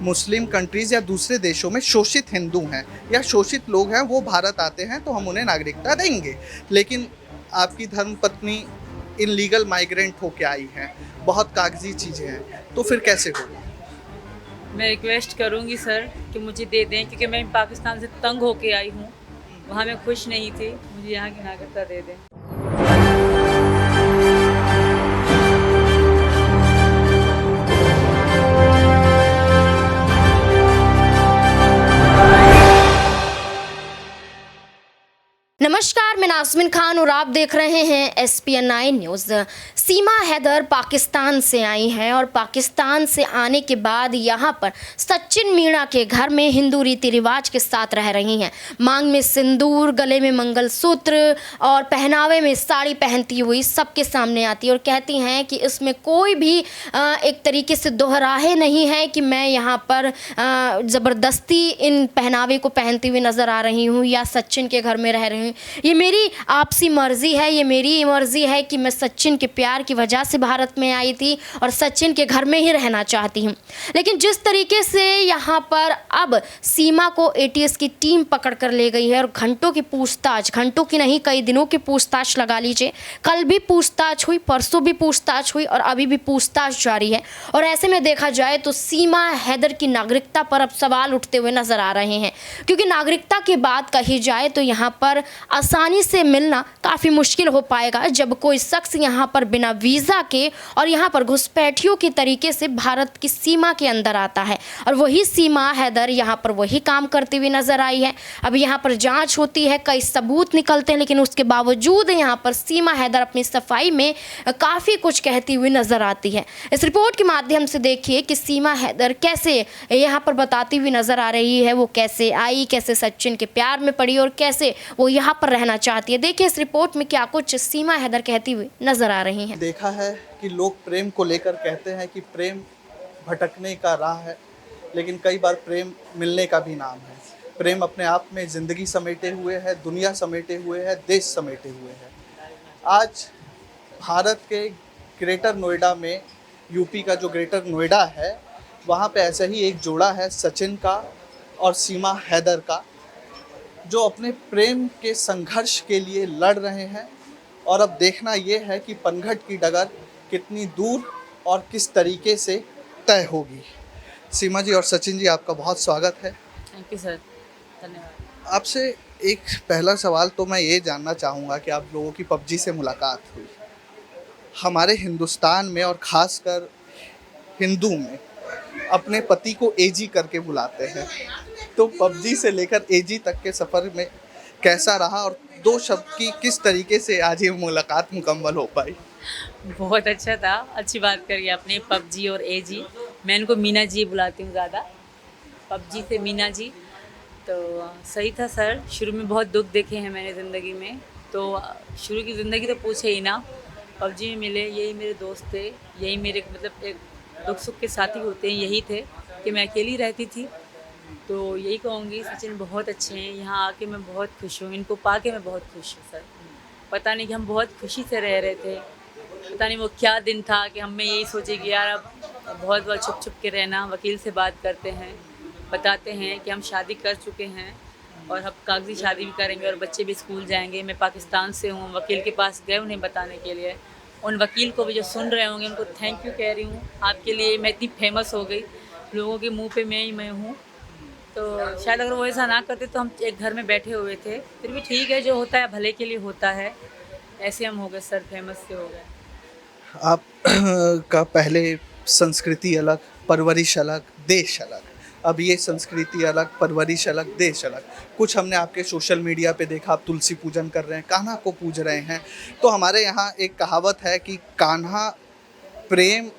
मुस्लिम countries या दूसरे देशों में शोषित हिंदू हैं या शोषित लोग हैं, वो भारत आते हैं तो हम उन्हें नागरिकता देंगे। लेकिन आपकी धर्मपत्नी इल्लीगल माइग्रेंट होके आई हैं, बहुत कागज़ी चीज़ें हैं, तो फिर कैसे होगा? मैं रिक्वेस्ट करूंगी सर कि मुझे दे दें, क्योंकि मैं पाकिस्तान से तंग होके आई हूँ। वहाँ मैं खुश नहीं थी, मुझे यहाँ की नागरिकता दे दें। नमस्कार, मैं नाज़मीन खान और आप देख रहे हैं SPN9 न्यूज़। सीमा हैदर पाकिस्तान से आई हैं और पाकिस्तान से आने के बाद यहाँ पर सचिन मीणा के घर में हिंदू रीति रिवाज के साथ रह रही हैं। मांग में सिंदूर, गले में मंगलसूत्र और पहनावे में साड़ी पहनती हुई सबके सामने आती है और कहती हैं कि इसमें कोई भी एक तरीके से दोहराहे नहीं है कि मैं यहाँ पर ज़बरदस्ती इन पहनावे को पहनती हुई नज़र आ रही हूँ या सचिन के घर में रह रही हूँ। ये मेरी आपसी मर्जी है, ये मेरी मर्जी है कि मैं सचिन के प्यार की वजह से भारत में आई थी और सचिन के घर में ही रहना चाहती हूँ। लेकिन जिस तरीके से यहाँ पर अब सीमा को ATS की टीम पकड़ कर ले गई है और घंटों की पूछताछ, घंटों की नहीं कई दिनों की पूछताछ लगा लीजिए, कल भी पूछताछ हुई, परसों भी पूछताछ हुई और अभी भी पूछताछ जारी है। और ऐसे में देखा जाए तो सीमा हैदर की नागरिकता पर अब सवाल उठते हुए नजर आ रहे हैं, क्योंकि नागरिकता की बात कही जाए तो यहाँ पर आसानी से मिलना काफ़ी मुश्किल हो पाएगा जब कोई शख्स यहाँ पर बिना वीज़ा के और यहाँ पर घुसपैठियों के तरीके से भारत की सीमा के अंदर आता है। और वही सीमा हैदर यहाँ पर वही काम करती हुई नज़र आई है। अब यहाँ पर जांच होती है, कई सबूत निकलते हैं, लेकिन उसके बावजूद यहाँ पर सीमा हैदर अपनी सफाई में काफ़ी कुछ कहती हुई नज़र आती है। इस रिपोर्ट के माध्यम से देखिए कि सीमा हैदर कैसे यहाँ पर बताती हुई नज़र आ रही है, वो कैसे आई, कैसे सचिन के प्यार में पड़ी और कैसे वो यहाँ पर रहना चाहती है। देखिए इस रिपोर्ट में क्या कुछ सीमा हैदर कहती हुई नजर आ रही हैं। देखा है कि लोग प्रेम को लेकर कहते हैं कि प्रेम भटकने का राह है, लेकिन कई बार प्रेम मिलने का भी नाम है। प्रेम अपने आप में ज़िंदगी समेटे हुए है, दुनिया समेटे हुए है, देश समेटे हुए है। आज भारत के ग्रेटर नोएडा में, यूपी का जो ग्रेटर नोएडा है, वहाँ पे ऐसा ही एक जोड़ा है सचिन का और सीमा हैदर का, जो अपने प्रेम के संघर्ष के लिए लड़ रहे हैं। और अब देखना ये है कि पनघट की डगर कितनी दूर और किस तरीके से तय होगी। सीमा जी और सचिन जी, आपका बहुत स्वागत है। थैंक यू सर, धन्यवाद। आपसे एक पहला सवाल तो मैं ये जानना चाहूँगा कि आप लोगों की PUBG से मुलाकात हुई। हमारे हिंदुस्तान में और ख़ासकर हिंदू में अपने पति को AG करके बुलाते हैं, तो PUBG से लेकर AG तक के सफ़र में कैसा रहा और दो शब्द की किस तरीके से आज ये मुलाकात मुकम्मल हो पाई? बहुत अच्छा था, अच्छी बात करी आपने। PUBG और AG, मैं इनको मीना जी बुलाती हूँ ज़्यादा, PUBG से मीना जी। तो सही था सर। शुरू में बहुत दुख देखे हैं मैंने ज़िंदगी में, तो शुरू की ज़िंदगी तो पूछे ही ना। PUBG में मिले, यही मेरे दोस्त थे, यही मेरे मतलब एक दुख सुख के साथी होते हैं, यही थे कि मैं अकेली रहती थी। तो यही कहूँगी, सचिन बहुत अच्छे हैं, यहाँ आके मैं बहुत खुश हूँ, इनको पाके मैं बहुत खुश हूँ सर। पता नहीं कि हम बहुत खुशी से रह रहे थे, पता नहीं वो क्या दिन था कि हम में यही सोचे कि यार अब बहुत बार छुप छुप के रहना। वकील से बात करते हैं, बताते हैं कि हम शादी कर चुके हैं और अब कागजी शादी भी करेंगे और बच्चे भी स्कूल जाएंगे। मैं पाकिस्तान से हूँ, वकील के पास गए उन्हें बताने के लिए। उन वकील को भी जो सुन रहे होंगे उनको थैंक यू कह रही हूँ, आपके लिए मैं इतनी फेमस हो गई, लोगों के मुँह पे मैं हूँ। तो शायद अगर वो ऐसा ना करते तो हम एक घर में बैठे हुए थे। फिर भी ठीक है, जो होता है भले के लिए होता है। ऐसे हम हो गए सर, फेमस से हो गए। आप का पहले संस्कृति अलग, परवरिश अलग, देश अलग। अब ये संस्कृति अलग, परवरिश अलग, देश अलग। कुछ हमने आपके सोशल मीडिया पे देखा, आप तुलसी पूजन कर रहे हैं, कान्हा को पूज रहे हैं। तो हमारे यहाँ एक कहावत है कि कान्हा प्रेम,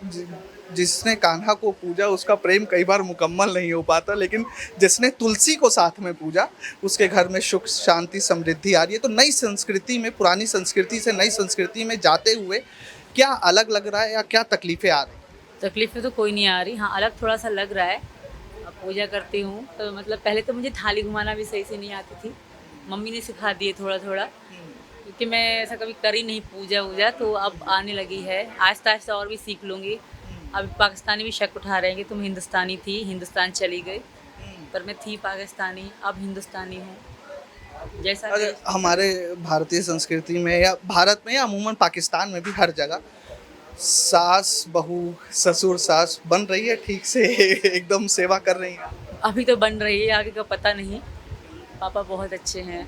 जिसने कान्हा को पूजा उसका प्रेम कई बार मुकम्मल नहीं हो पाता, लेकिन जिसने तुलसी को साथ में पूजा उसके घर में सुख शांति समृद्धि आ रही है। तो नई संस्कृति में, पुरानी संस्कृति से नई संस्कृति में जाते हुए क्या अलग लग रहा है या क्या तकलीफ़ें आ रही? तकलीफ़ें तो कोई नहीं आ रही, हाँ अलग थोड़ा सा लग रहा है। अब पूजा करती हूँ तो मतलब पहले तो मुझे थाली घुमाना भी सही से नहीं आती थी, मम्मी ने सिखा दिए थोड़ा थोड़ा, क्योंकि मैं ऐसा कभी करी नहीं पूजा वूजा, तो अब आने लगी है। आहिस्ता आहिस्ता और भी सीख लूँगी। अभी पाकिस्तानी भी शक उठा रहे हैं कि तुम हिंदुस्तानी थी, हिंदुस्तान चली गई, पर मैं थी पाकिस्तानी, अब हिंदुस्तानी हूँ। जैसा अगर देश- हमारे भारतीय संस्कृति में या भारत में या अमूमन पाकिस्तान में भी हर जगह सास बहू ससुर सास बन रही है ठीक से एकदम सेवा कर रही है। अभी तो बन रही है, आगे का पता नहीं। पापा बहुत अच्छे हैं,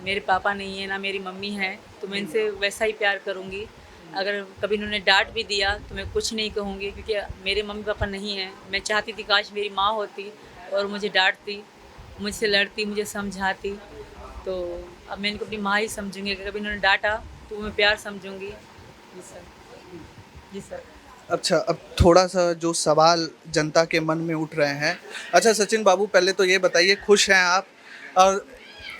मेरे पापा नहीं है ना मेरी मम्मी है, तो मैं इनसे वैसा ही प्यार करूँगी। अगर कभी इन्होंने डांट भी दिया तो मैं कुछ नहीं कहूँगी, क्योंकि मेरे मम्मी पापा नहीं हैं। मैं चाहती थी काश मेरी माँ होती और मुझे डांटती, मुझसे लड़ती, मुझे समझाती। तो अब मैं इनको अपनी माँ ही समझूंगी। अगर कभी इन्होंने डांटा तो मैं प्यार समझूंगी। जी सर, जी सर। अच्छा, अब थोड़ा सा जो सवाल जनता के मन में उठ रहे हैं। अच्छा सचिन बाबू, पहले तो ये बताइए, खुश हैं आप? और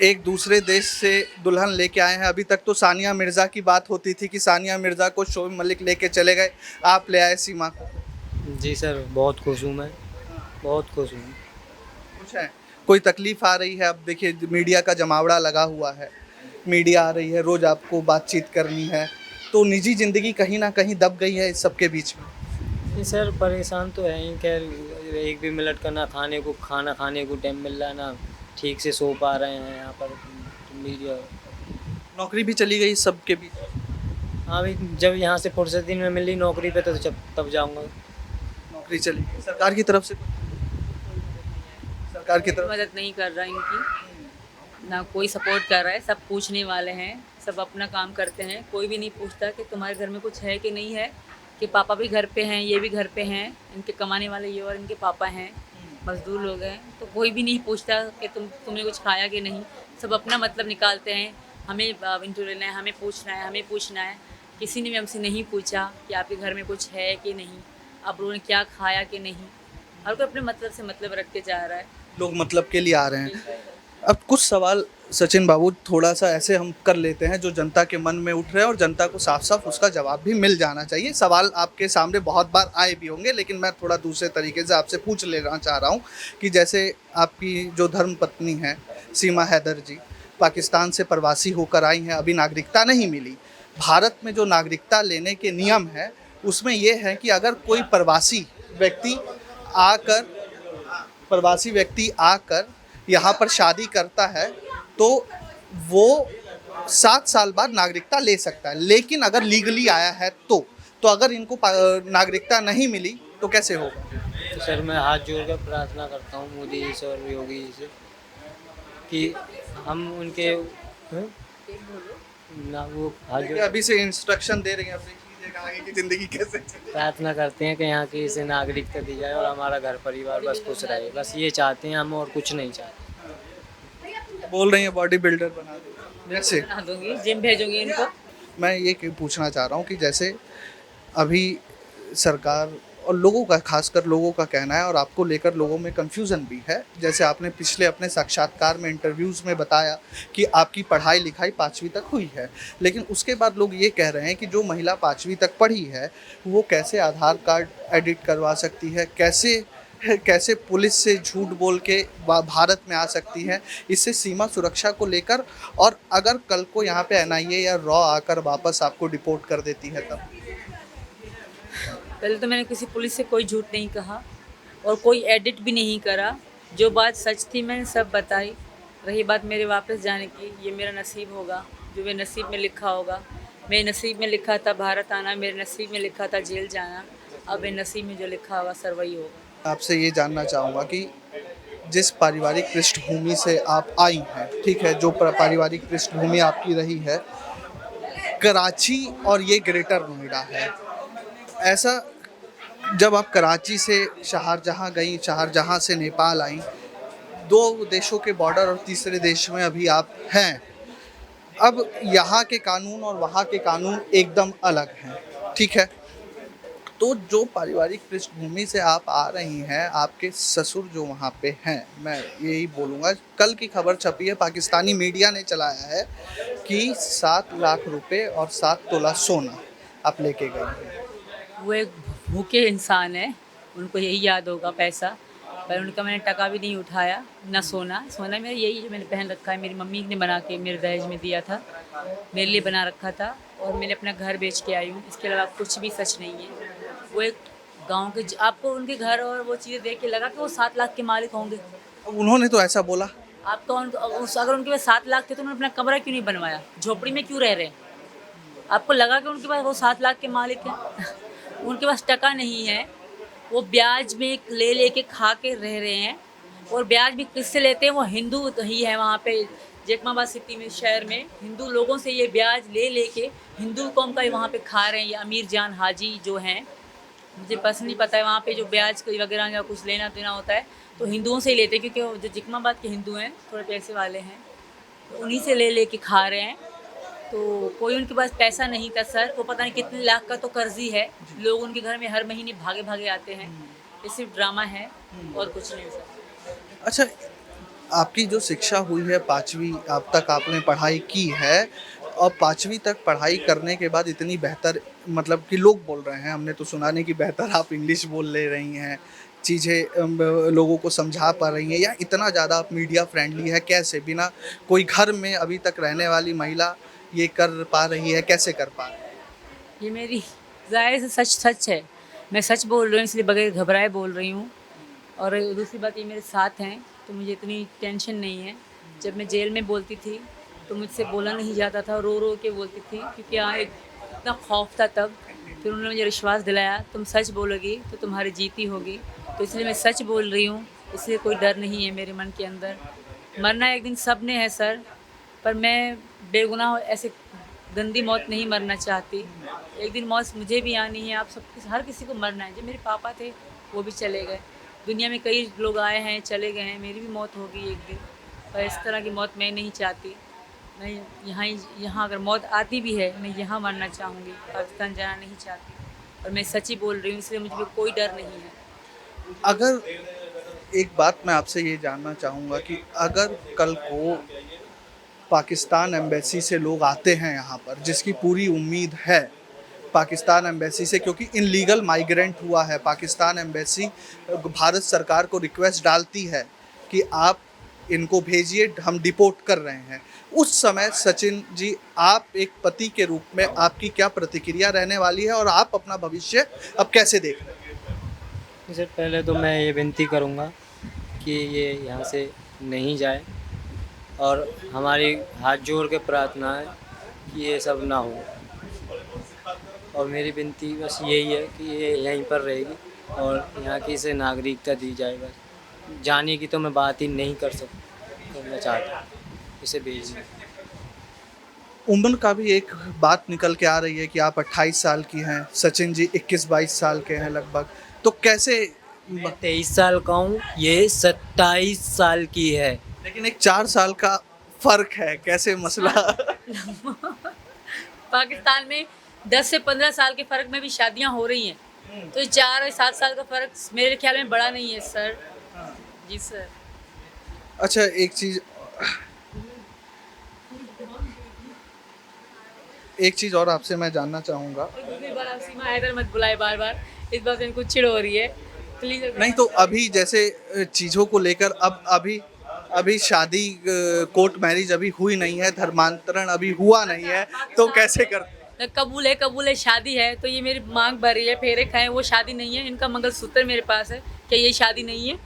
एक दूसरे देश से दुल्हन लेके आए हैं। अभी तक तो सानिया मिर्ज़ा की बात होती थी कि सानिया मिर्ज़ा को शोएब मलिक लेके चले गए, आप ले आए सीमा को। जी सर, बहुत खुश हूँ मैं, बहुत खुश हूँ। खुश हैं? कोई तकलीफ आ रही है? अब देखिए मीडिया का जमावड़ा लगा हुआ है, मीडिया आ रही है, रोज़ आपको बातचीत करनी है, तो निजी ज़िंदगी कहीं ना कहीं दब गई है इस सब के बीच में। जी सर, परेशान तो है ही। खैर, एक भी मिनट का ना खाना खाने को टाइम मिल रहा है, ना ठीक से सो पा रहे हैं यहाँ पर मीडिया। नौकरी भी चली गई इस सब के बीच। हाँ भाई, जब यहाँ से फुर्सत दिन में मिली नौकरी पे तो जब तब जाऊँगा। नौकरी चली गई। सरकार की तरफ से, सरकार की तरफ मदद नहीं कर रहा इनकी, ना कोई सपोर्ट कर रहा है। सब पूछने वाले हैं, सब अपना काम करते हैं, कोई भी नहीं पूछता कि तुम्हारे घर में कुछ है कि नहीं है, कि पापा भी घर पे हैं, ये भी घर पे हैं, इनके कमाने वाले ये और इनके पापा हैं, मजदूर लोग हैं, तो कोई भी नहीं पूछता कि तुमने कुछ खाया कि नहीं। सब अपना मतलब निकालते हैं, हमें इंटरव्यू लेना है, हमें पूछना है, हमें पूछना है। किसी ने भी हमसे नहीं पूछा कि आपके घर में कुछ है कि नहीं, आप लोगों ने क्या खाया कि नहीं। हर कोई अपने मतलब से मतलब रख के जा रहा है। लोग मतलब के लिए आ रहे हैं। अब कुछ सवाल सचिन बाबू थोड़ा सा ऐसे हम कर लेते हैं जो जनता के मन में उठ रहे हैं और जनता को साफ साफ उसका जवाब भी मिल जाना चाहिए। सवाल आपके सामने बहुत बार आए भी होंगे, लेकिन मैं थोड़ा दूसरे तरीके से आपसे पूछ लेना चाह रहा हूँ कि जैसे आपकी जो धर्म पत्नी है सीमा हैदर जी, पाकिस्तान से प्रवासी होकर आई हैं, अभी नागरिकता नहीं मिली। भारत में जो नागरिकता लेने के नियम है उसमें यह है कि अगर कोई प्रवासी व्यक्ति आकर यहाँ पर शादी करता है तो वो 7 साल बाद नागरिकता ले सकता है, लेकिन अगर लीगली आया है तो अगर इनको नागरिकता नहीं मिली तो कैसे होगा? तो सर, मैं हाथ जोड़कर प्रार्थना करता हूँ मोदी जी से और योगी जी से कि हम उनके ना वो हाथ देखिए, जोड़ अभी से इंस्ट्रक्शन दे रही हैं, अपनी कीजिएगा आगे की ज़िंदगी कैसे चले। प्रार्थना करते हैं कि यहाँ की इसे नागरिकता दी जाए और हमारा घर परिवार बस खुश रहे। बस ये चाहते हैं हम, और कुछ नहीं चाहते। बोल रही हैं बॉडी बिल्डर बना दो जैसे। बना दूंगी, जिम भेजूंगी इनको। मैं ये पूछना चाह रहा हूँ कि जैसे अभी सरकार और लोगों का, खासकर लोगों का कहना है और आपको लेकर लोगों में कन्फ्यूज़न भी है, जैसे आपने पिछले अपने साक्षात्कार में इंटरव्यूज़ में बताया कि आपकी पढ़ाई लिखाई 5वीं तक हुई है, लेकिन उसके बाद लोग ये कह रहे हैं कि जो महिला 5वीं तक पढ़ी है वो कैसे आधार कार्ड एडिट करवा सकती है, कैसे पुलिस से झूठ बोल के भारत में आ सकती है। इससे सीमा सुरक्षा को लेकर, और अगर कल को यहाँ पे NIA या रॉ आकर वापस आपको डिपोर्ट कर देती है तब? पहले तो मैंने किसी पुलिस से कोई झूठ नहीं कहा और कोई एडिट भी नहीं करा। जो बात सच थी मैंने सब बताई। रही बात मेरे वापस जाने की, ये मेरा नसीब होगा, जो मेरे नसीब में लिखा होगा। मेरे नसीब में लिखा था भारत आना, मेरे नसीब में लिखा था जेल जाना। अब मेरे नसीब में जो लिखा होगा सर वही होगा। आपसे ये जानना चाहूँगा कि जिस पारिवारिक पृष्ठभूमि से आप आई हैं, ठीक है, जो पारिवारिक पृष्ठभूमि आपकी रही है, कराची और ये ग्रेटर नोएडा है, ऐसा जब आप कराची से शारजहाँ गई, शारजहाँ से नेपाल आई, 2 देशों के बॉर्डर और तीसरे देश में अभी आप हैं। अब यहाँ के कानून और वहाँ के कानून एकदम अलग हैं, ठीक है। तो जो पारिवारिक पृष्ठभूमि से आप आ रही हैं, आपके ससुर जो वहाँ पे हैं, मैं यही बोलूँगा, कल की खबर छपी है, पाकिस्तानी मीडिया ने चलाया है कि 7 लाख रुपए और 7 तोला सोना आप लेके गई हैं। वो एक भूखे इंसान है, उनको यही याद होगा पैसा, पर उनका मैंने टका भी नहीं उठाया, ना सोना मेरा यही जो मैंने पहन रखा है, मेरी मम्मी ने बना के मेरे दहेज में दिया था, मेरे लिए बना रखा था, और मैंने अपना घर बेच के आई हूँ। इसके अलावा कुछ भी सच नहीं है। वो एक गांव के आपको उनके घर और वो चीज़ें देख के लगा कि वो 7 लाख के मालिक होंगे। अब उन्होंने तो ऐसा बोला। आपको अगर उनके पास 7 लाख थे तो उन्होंने अपना कमरा क्यों नहीं बनवाया, झोपड़ी में क्यों रह रहे हैं? आपको लगा कि उनके पास वो 7 लाख के मालिक हैं? उनके पास टका नहीं है, वो ब्याज में ले के खा के रह रहे हैं। और ब्याज भी किससे लेते हैं? वो हिंदू ही है वहाँ पे जैकमाबाद सिटी में, शहर में हिंदू लोगों से ये ब्याज ले के हिंदू कौम का वहाँ पे खा रहे हैं। ये अमीर जान हाजी जो हैं, मुझे पर्सनली पता है वहाँ पे जो ब्याज वगैरह या कुछ लेना देना होता है तो हिंदुओं से ही लेते हैं, क्योंकि जो जैकमाबाद के हिंदू हैं थोड़े पैसे वाले हैं, तो उन्हीं से ले के खा रहे हैं। तो कोई उनके पास पैसा नहीं था सर, वो पता नहीं कितने लाख का तो कर्जी है। लोग उनके घर में हर महीने भागे भागे आते हैं। ये सिर्फ ड्रामा है और कुछ नहीं सर। अच्छा, आपकी जो शिक्षा हुई है 5वीं अब तक आपने पढ़ाई की है, और 5वीं तक पढ़ाई करने के बाद इतनी बेहतर, मतलब कि लोग बोल रहे हैं, हमने तो सुना नहीं कि बेहतर आप इंग्लिश बोल ले रही हैं, चीज़ें लोगों को समझा पा रही हैं, या इतना ज़्यादा आप मीडिया फ्रेंडली है, कैसे बिना कोई घर में अभी तक रहने वाली महिला ये कर पा रही है, कैसे कर पा रही है? ये मेरी ज़ाहिर से सच है, मैं सच बोल रही हूँ, इसलिए बगैर घबराए बोल रही हूँ। और दूसरी बात, ये मेरे साथ हैं तो मुझे इतनी टेंशन नहीं है। जब मैं जेल में बोलती थी तो मुझसे बोला नहीं जाता था, रो के बोलती थी, क्योंकि यहाँ इतना खौफ था तब। फिर उन्होंने मुझे विश्वास दिलाया, तुम सच बोलोगी तो तुम्हारी जीती होगी। तो इसलिए मैं सच बोल रही हूँ, इसलिए कोई डर नहीं है मेरे मन के अंदर। मरना एक दिन सब ने है सर, पर मैं बेगुनाह ऐसे गंदी मौत नहीं मरना चाहती। एक दिन मौत मुझे भी आनी है, आप सब हर किसी को मरना है। जो मेरे पापा थे वो भी चले गए, दुनिया में कई लोग आए हैं चले गए हैं, मेरी भी मौत होगी एक दिन, पर इस तरह की मौत मैं नहीं चाहती। मैं यहाँ अगर मौत आती भी है, मैं यहाँ मरना चाहूँगी, पाकिस्तान जाना नहीं चाहती। और मैं सच ही बोल रही हूँ, इसलिए मुझे कोई डर नहीं है। अगर एक बात मैं आपसे ये जानना चाहूँगा कि अगर कल को पाकिस्तान एम्बेसी से लोग आते हैं यहाँ पर, जिसकी पूरी उम्मीद है पाकिस्तान एम्बेसी से, क्योंकि इनलीगल माइग्रेंट हुआ है, पाकिस्तान एम्बेसी भारत सरकार को रिक्वेस्ट डालती है कि आप इनको भेजिए, हम डिपोर्ट कर रहे हैं। उस समय सचिन जी, आप एक पति के रूप में आपकी क्या प्रतिक्रिया रहने वाली है, और आप अपना भविष्य अब कैसे देख रहे हैं? सर पहले तो मैं ये विनती करूँगा कि ये यहाँ से नहीं जाए, और हमारी हाथ जोड़ के प्रार्थना है कि ये सब ना हो। और मेरी विनती बस यही है कि ये यहीं पर रहेगी और यहाँ की इसे नागरिकता दी जाए। बस जाने की तो मैं बात ही नहीं करना चाहता, इसे भेजिए। उम्र का भी एक बात निकल के आ रही है कि आप 28 साल की हैं, सचिन जी 21-22 साल के हैं लगभग, तो कैसे? मैं 23 साल का हूँ, ये 27 साल की है, लेकिन एक 4 साल का फर्क है, कैसे मसला? पाकिस्तान में 10 से 15 साल के फ़र्क में भी शादियां हो रही हैं, तो 4 और 7 साल का फ़र्क मेरे ख्याल में बड़ा नहीं है सर। जी सर। अच्छा, एक चीज़ और आपसे मैं जानना चाहूँगा। दूसरी बार आप सीमा हैदर मत बुलाए बार, इस बात से इनको चिढ़ हो रही है, प्लीज़। नहीं तो अभी जैसे चीज़ों को लेकर अभी शादी, कोर्ट मैरिज अभी हुई नहीं है, धर्मांतरण अभी हुआ नहीं है, तो कैसे करते? कबूल है, शादी है तो ये मेरी मांग भरी है, फेरे खाए, वो शादी नहीं है। इनका मंगलसूत्र मेरे पास है, क्या ये शादी नहीं है?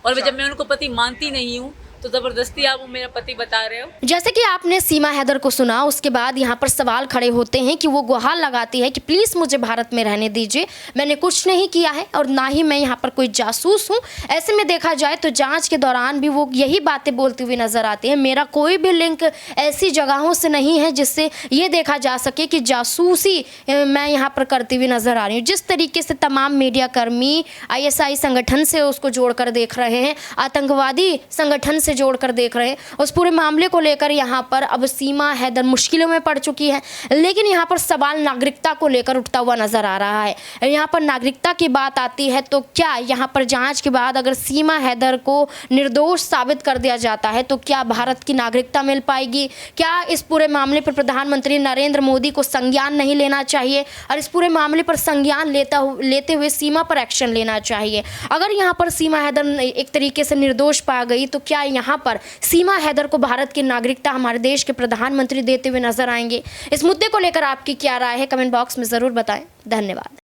और जब मैं उनको पति मानती नहीं हूँ तो ज़बरदस्ती आप वो मेरा पति बता रहे हो। जैसे कि आपने सीमा हैदर को सुना, उसके बाद यहाँ पर सवाल खड़े होते हैं कि वो गुहार लगाती है कि प्लीज़ मुझे भारत में रहने दीजिए, मैंने कुछ नहीं किया है और ना ही मैं यहाँ पर कोई जासूस हूँ। ऐसे में देखा जाए तो जांच के दौरान भी वो यही बातें बोलती हुई नजर आती है, मेरा कोई भी लिंक ऐसी जगहों से नहीं है जिससे ये देखा जा सके कि जासूसी मैं यहाँ पर करती हुई नजर आ रही हूँ। जिस तरीके से तमाम मीडिया कर्मी ISI संगठन से उसको जोड़कर देख रहे हैं, आतंकवादी संगठन से जोड़कर देख रहे हैं, उस पूरे मामले को लेकर यहाँ पर अब सीमा हैदर मुश्किलों में पड़ चुकी है। लेकिन यहाँ पर सवाल नागरिकता को लेकर उठता हुआ नजर आ रहा है। यहाँ पर नागरिकता की बात आती है तो क्या यहाँ पर जांच के बाद अगर सीमा हैदर को निर्दोष साबित कर दिया जाता है तो क्या भारत की नागरिकता मिल पाएगी? क्या इस पूरे मामले पर प्रधानमंत्री नरेंद्र मोदी को संज्ञान नहीं लेना चाहिए और इस पूरे मामले पर संज्ञान लेते हुए सीमा पर एक्शन लेना चाहिए? अगर यहाँ पर सीमा हैदर एक तरीके से निर्दोष पा गई तो क्या यहाँ पर सीमा हैदर को भारत की नागरिकता हमारे देश के प्रधानमंत्री देते हुए नजर आएंगे? इस मुद्दे को लेकर आपकी क्या राय है? कमेंट बॉक्स में ज़रूर बताएं। धन्यवाद।